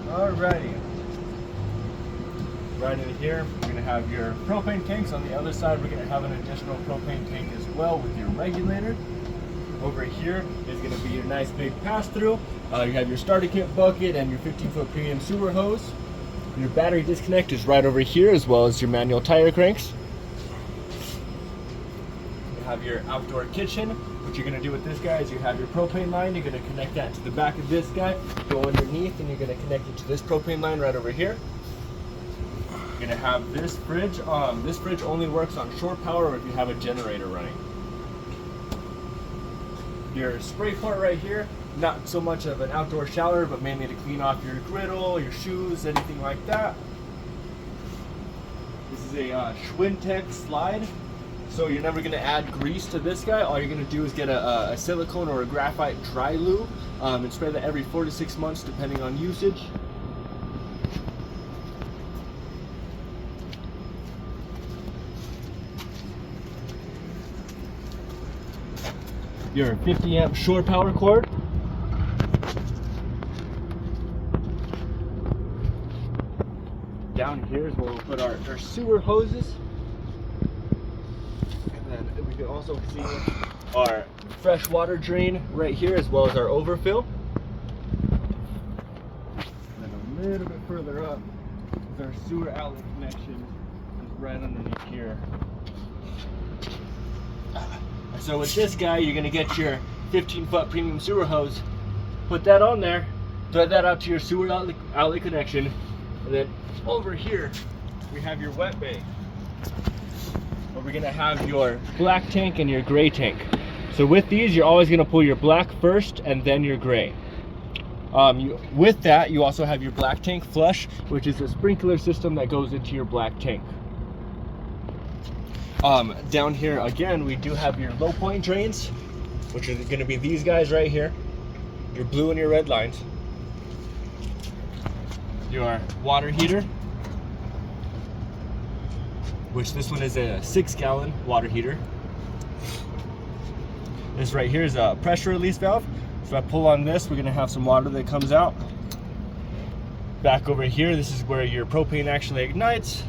Alrighty. Right in here, we're going to have your propane tanks. On the other side, we're going to have an additional propane tank as well with your regulator. Over here is going to be your nice big pass-through. You have your starter kit bucket and your 15-foot premium sewer hose. Your battery disconnect is right over here, as well as your manual tire cranks. You have your outdoor kitchen. What you're going to do with this guy is you have your propane line. You're going to connect that to the back of this guy, go underneath, and you're going to connect it to this propane line right over here. You're going to have this fridge. This fridge only works on shore power or if you have a generator running. Your spray part right here, not so much of an outdoor shower, but mainly to clean off your griddle, your shoes, anything like that. This is a Schwintek slide, so you're never going to add grease to this guy. All you're going to do is get a silicone or a graphite dry lube and spray that every 4 to 6 months depending on usage. Your 50 amp shore power cord. Down here is where we'll put our sewer hoses. And then we can also see our fresh water drain right here, as well as our overfill. And then a little bit further up is our sewer outlet connection, is right underneath here. So with this guy, you're going to get your 15-foot premium sewer hose, put that on there, thread that out to your sewer outlet connection, and then over here, we have your wet bay, where we're going to have your black tank and your gray tank. So with these, you're always going to pull your black first and then your gray. With that, you also have your black tank flush, which is a sprinkler system that goes into your black tank. Down here again, we do have your low point drains, which are going to be these guys right here, your blue and your red lines. Your water heater, which this one is a 6-gallon water heater. This right here is a pressure release valve. So if I pull on this, we're going to have some water that comes out. Back over here, this is where your propane actually ignites.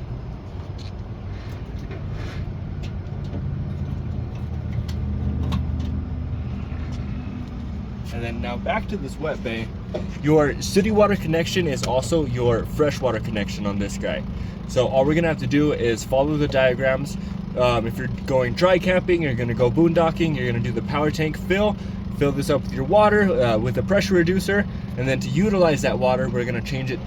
And then now back to this wet bay. Your city water connection is also your freshwater connection on this guy. So all we're gonna have to do is follow the diagrams. If you're going dry camping, you're gonna go boondocking, you're gonna do the power tank fill this up with your water with a pressure reducer, and then to utilize that water, we're gonna change it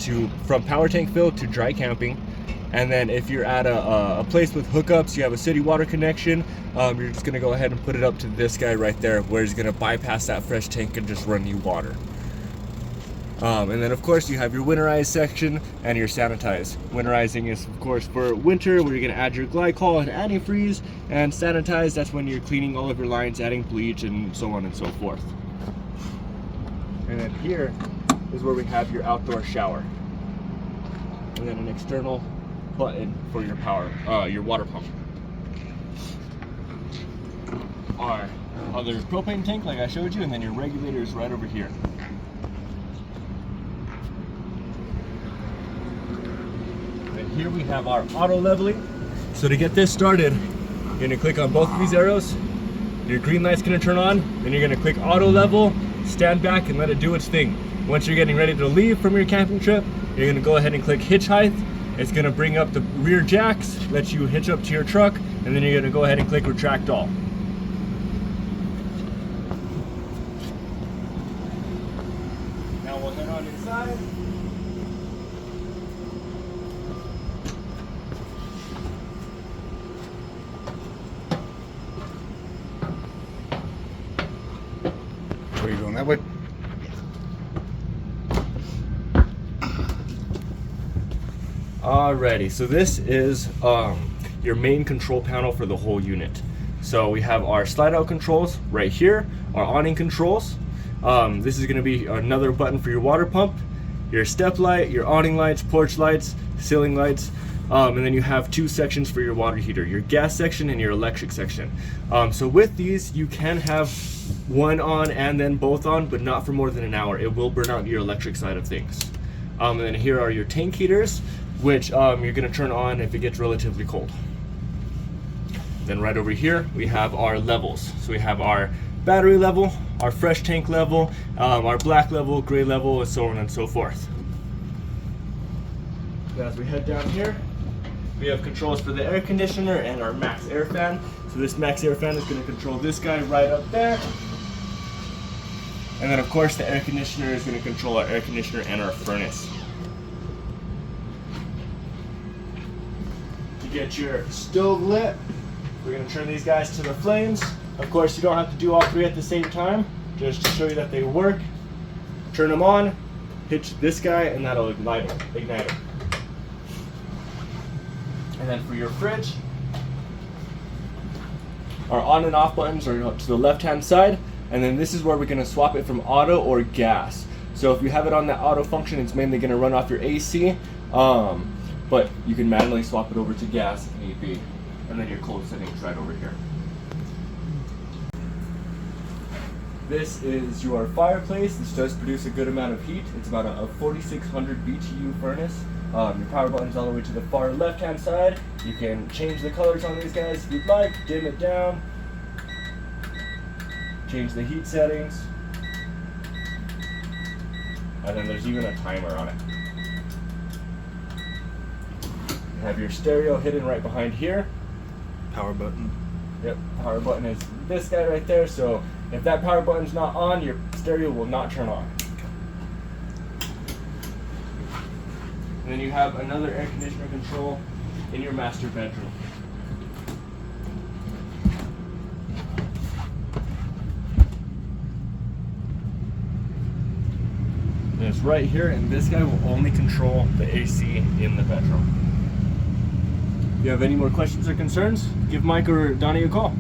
from power tank fill to dry camping. And then if you're at a place with hookups, you have a city water connection, you're just gonna go ahead and put it up to this guy right there, where he's gonna bypass that fresh tank and just run you water. And then of course you have your winterized section and your sanitize. Winterizing is of course for winter, where you're gonna add your glycol and antifreeze, and sanitize, that's when you're cleaning all of your lines, adding bleach and so on and so forth. And then here is where we have your outdoor shower. And then an external button for your your water pump. Our other propane tank, like I showed you, and then your regulator is right over here. And here we have our auto leveling. So to get this started, you're going to click on both of these arrows. Your green light's going to turn on, then you're going to click auto level, stand back and let it do its thing. Once you're getting ready to leave from your camping trip, you're going to go ahead and click hitch height. It's going to bring up the rear jacks, let you hitch up to your truck, and then you're going to go ahead and click retract all. Now we'll head on inside. Where are you going, that way? Alrighty, so this is your main control panel for the whole unit. So we have our slide out controls right here, our awning controls. This is going to be another button for your water pump, your step light, your awning lights, porch lights, ceiling lights, and then you have two sections for your water heater, your gas section and your electric section. So with these, you can have one on and then both on, but not for more than an hour. It will burn out your electric side of things. And then here are your tank heaters, which you're gonna turn on if it gets relatively cold. Then right over here, we have our levels. So we have our battery level, our fresh tank level, our black level, gray level, and so on and so forth. As we head down here, we have controls for the air conditioner and our max air fan. So this max air fan is going to control this guy right up there. And then of course the air conditioner is going to control our air conditioner and our furnace. To get your stove lit, we're going to turn these guys to the flames. Of course, you don't have to do all three at the same time, just to show you that they work. Turn them on, hit this guy, and that'll ignite it. And then for your fridge, our on and off buttons are to the left-hand side, and then this is where we're going to swap it from auto or gas. So if you have it on that auto function, it's mainly going to run off your AC, but you can manually swap it over to gas if need be. And then your cold settings right over here. This is your fireplace. This does produce a good amount of heat. It's about a 4600 BTU furnace. Your power button's all the way to the far left-hand side. You can change the colors on these guys if you'd like, dim it down, change the heat settings, and then there's even a timer on it. You have your stereo hidden right behind here. Power button. Yep, power button is this guy right there, so if that power button's not on, your stereo will not turn on. And then you have another air conditioner control in your master bedroom. And it's right here, and this guy will only control the AC in the bedroom. If you have any more questions or concerns, give Mike or Donnie a call.